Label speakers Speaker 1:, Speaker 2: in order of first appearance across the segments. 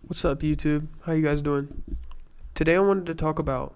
Speaker 1: What's up, YouTube? How you guys doing? Today I wanted to talk about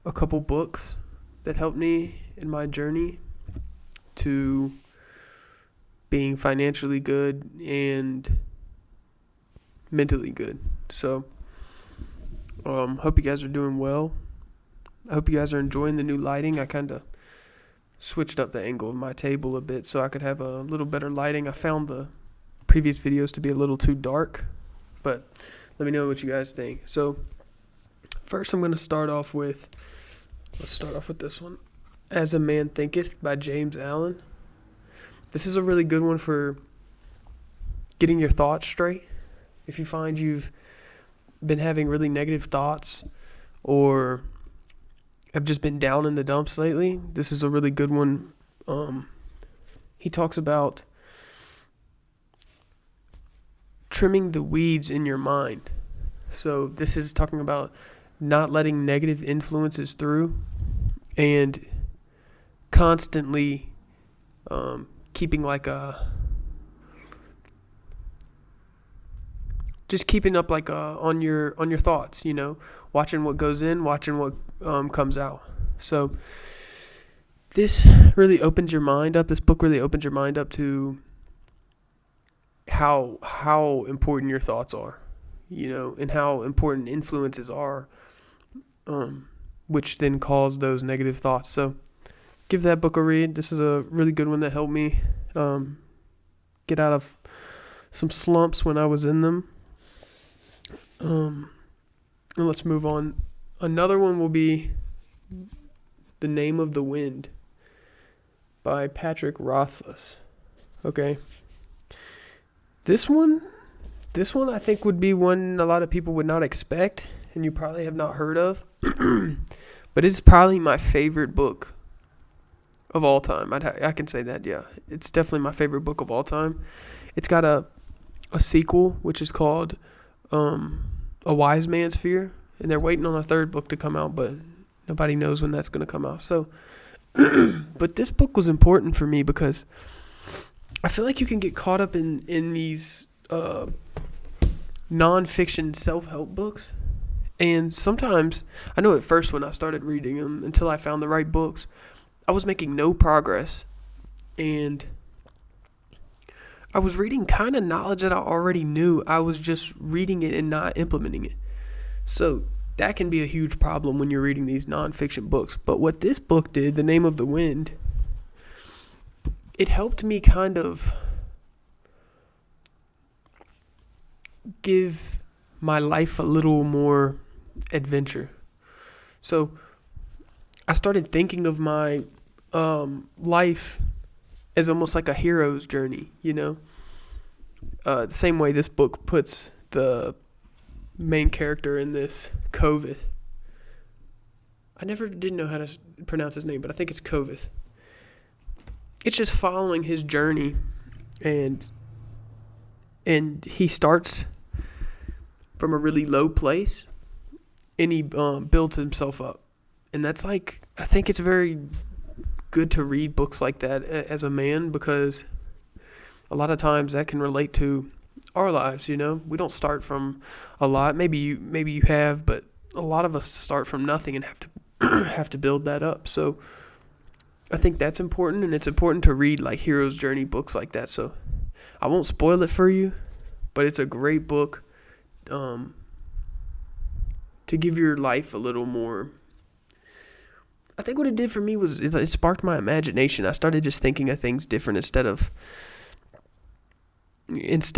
Speaker 1: a couple books that helped me in my journey to being financially good and mentally good. Hope you guys are doing well. I hope you guys are enjoying the new lighting. I kind of switched up the angle of my table a bit so I could have a little better lighting. I found the previous videos to be a little too dark, but let me know what you guys think. So, first I'm going to let's start off with this one. As a Man Thinketh by James Allen. This is a really good one for getting your thoughts straight. If you find you've been having really negative thoughts or have just been down in the dumps lately, this is a really good one. He talks about trimming the weeds in your mind. So this is talking about not letting negative influences through and constantly keeping keeping up on your thoughts, watching what goes in, watching what comes out. So this really opens your mind up. This book really opens your mind up to how important your thoughts are, and how important influences are, which then cause those negative thoughts. So give that book a read. This is a really good one that helped me get out of some slumps when I was in them. And let's move on. Another one will be The Name of the Wind by Patrick Rothfuss. Okay. This one I think would be one a lot of people would not expect and you probably have not heard of. But it's probably my favorite book of all time. I can say that, yeah. It's definitely my favorite book of all time. It's got a sequel, which is called A Wise Man's Fear. And they're waiting on a third book to come out, but nobody knows when that's going to come out. So, but this book was important for me because I feel like you can get caught up in these nonfiction self-help books. And sometimes, I know at first when I started reading them, until I found the right books, I was making no progress. And I was reading kind of knowledge that I already knew. I was just reading it and not implementing it. So that can be a huge problem when you're reading these nonfiction books. But what this book did, The Name of the Wind, it helped me kind of give my life a little more adventure. So I started thinking of my life as almost like a hero's journey, the same way this book puts the main character in this, Kovith. I never did know how to pronounce his name, but I think it's Kovith. It's just following his journey, and he starts from a really low place, and he builds himself up. And that's I think it's very good to read books like that as a man, because a lot of times that can relate to our lives. We don't start from a lot. Maybe you have, but a lot of us start from nothing and have to build that up. So I think that's important, and it's important to read like hero's journey books like that. So I won't spoil it for you, but it's a great book to give your life a little more. I think what it did for me was it sparked my imagination. I started just thinking of things different instead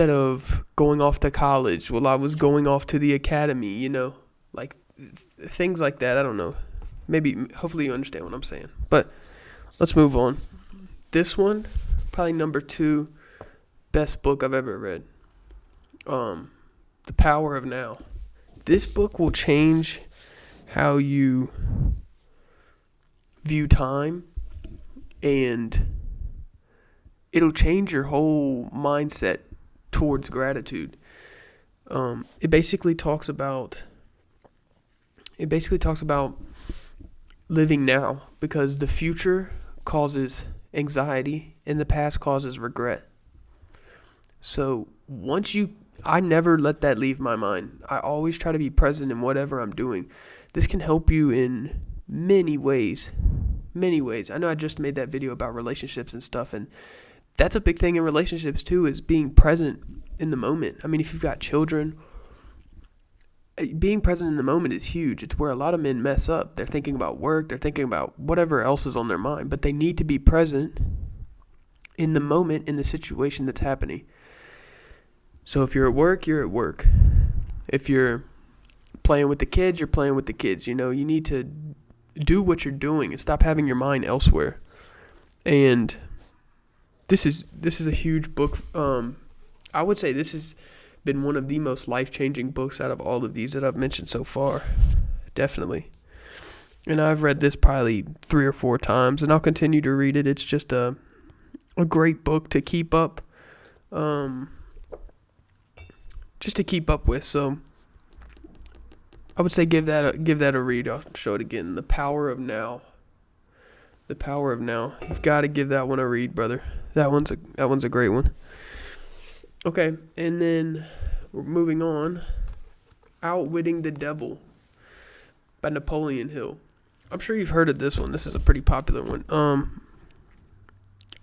Speaker 1: of going off to college. Well, I was going off to the academy, like things like that. I don't know. Hopefully you understand what I'm saying. But let's move on. This one, probably number 2 best book I've ever read. The Power of Now. This book will change how you view time, and it'll change your whole mindset towards gratitude. It basically talks about living now, because the future causes anxiety and the past causes regret. So once you I never let that leave my mind. I always try to be present in whatever I'm doing. This can help you in many ways. Many ways. I know I just made that video about relationships and stuff, and that's a big thing in relationships too, is being present in the moment. I mean, if you've got children, being present in the moment is huge. It's where a lot of men mess up. They're thinking about work, they're thinking about whatever else is on their mind, but they need to be present in the moment, in the situation that's happening. So if you're at work, you're at work. If you're playing with the kids, you're playing with the kids. You need to do what you're doing and stop having your mind elsewhere. And this is a huge book. I would say this has been one of the most life-changing books out of all of these that I've mentioned so far. Definitely. And I've read this probably 3 or 4 times, and I'll continue to read it. It's just a great book to keep up. Just to keep up with. So I would say give that a read. I'll show it again. The Power of Now. The Power of Now. You've got to give that one a read, brother. That one's a great one. Okay, and then we're moving on. Outwitting the Devil by Napoleon Hill. I'm sure you've heard of this one. This is a pretty popular one.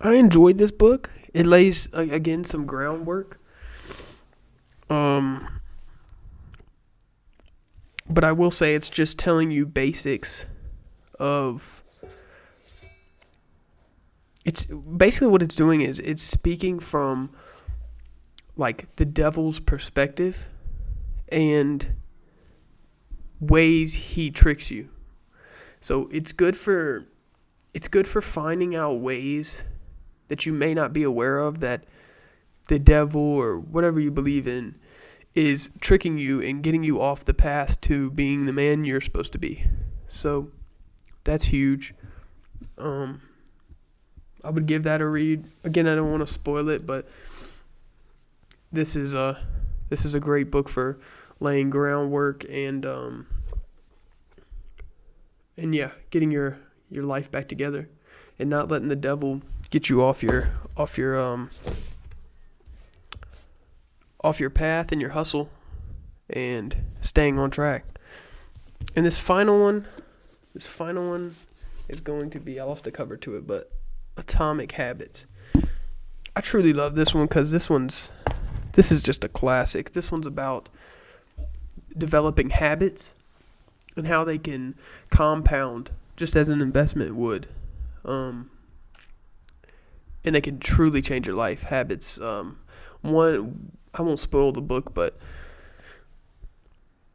Speaker 1: I enjoyed this book. It lays again some groundwork. But I will say it's just telling you basics of. It's basically what it's doing is it's speaking from like the devil's perspective and ways he tricks you. So it's good for finding out ways that you may not be aware of that the devil or whatever you believe in is tricking you and getting you off the path to being the man you're supposed to be. So that's huge. I would give that a read. Again, I don't want to spoil it, but this is a great book for laying groundwork and yeah, getting your life back together and not letting the devil get you off your path and your hustle and staying on track. And this final one is going to be, I lost the cover to it, but Atomic Habits. I truly love this one because this is just a classic. This one's about developing habits and how they can compound just as an investment would. And they can truly change your life. Habits. One, I won't spoil the book, but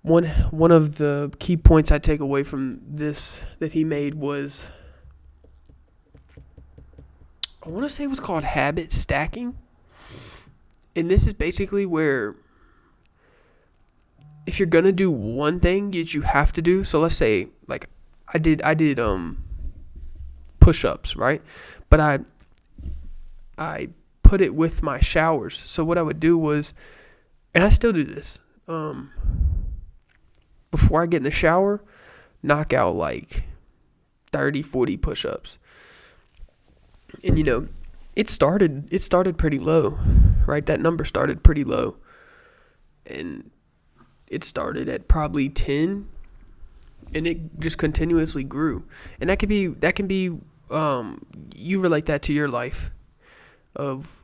Speaker 1: one of the key points I take away from this that he made was, I want to say it was called habit stacking. And this is basically where if you're going to do one thing that you have to do, so let's say like I did push-ups, right? But I put it with my showers. So what I would do was, and I still do this, before I get in the shower, knock out like 30, 40 push-ups. And it started pretty low, right? That number started pretty low. And it started at probably 10, and it just continuously grew. And that can be you relate that to your life of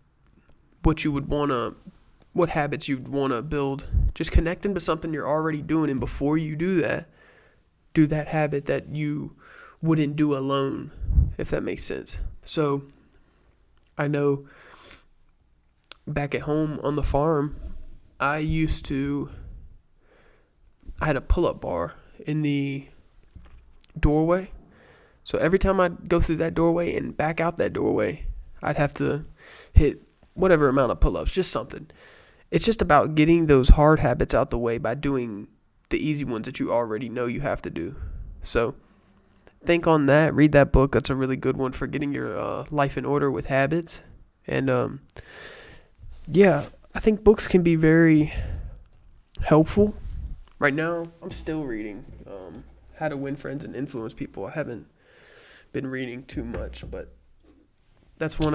Speaker 1: what habits you'd want to build. Just connect them to something you're already doing, and before you do that habit that you wouldn't do alone, if that makes sense. So I know back at home on the farm, I had a pull-up bar in the doorway. So every time I'd go through that doorway and back out that doorway, I'd have to hit whatever amount of pull-ups, just something. It's just about getting those hard habits out the way by doing the easy ones that you already know you have to do. So think on that. Read that book. That's a really good one for getting your life in order with habits. And yeah, I think books can be very helpful. Right now, I'm still reading How to Win Friends and Influence People. I haven't been reading too much, but that's one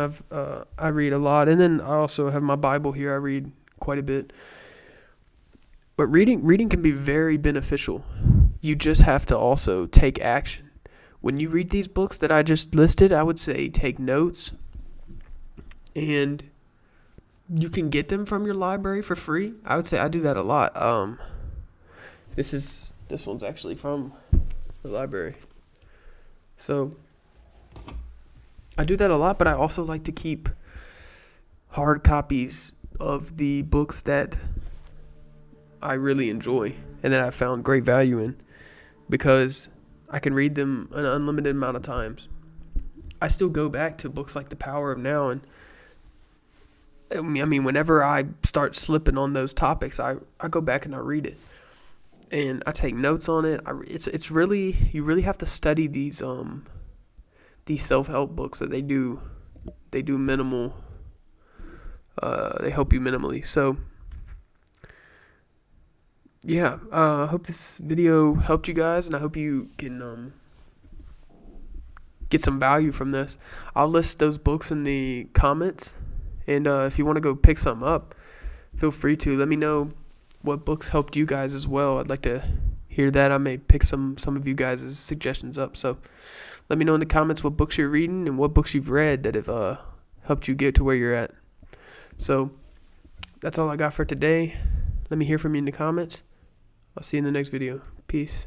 Speaker 1: I read a lot. And then I also have my Bible here. I read quite a bit. But reading can be very beneficial. You just have to also take action. When you read these books that I just listed, I would say take notes, and you can get them from your library for free. I would say I do that a lot. This one's actually from the library. So I do that a lot, but I also like to keep hard copies of the books that I really enjoy and that I found great value in, because I can read them an unlimited amount of times. I still go back to books like The Power of Now, and I mean, whenever I start slipping on those topics, I go back and I read it, and I take notes on it. It's really, you really have to study these self-help books that they do minimal. They help you minimally. So yeah, I hope this video helped you guys, and I hope you can get some value from this. I'll list those books in the comments, and if you want to go pick something up, feel free to. Let me know what books helped you guys as well. I'd like to hear that. I may pick some of you guys' suggestions up. So let me know in the comments what books you're reading and what books you've read that have helped you get to where you're at. So that's all I got for today. Let me hear from you in the comments. I'll see you in the next video. Peace.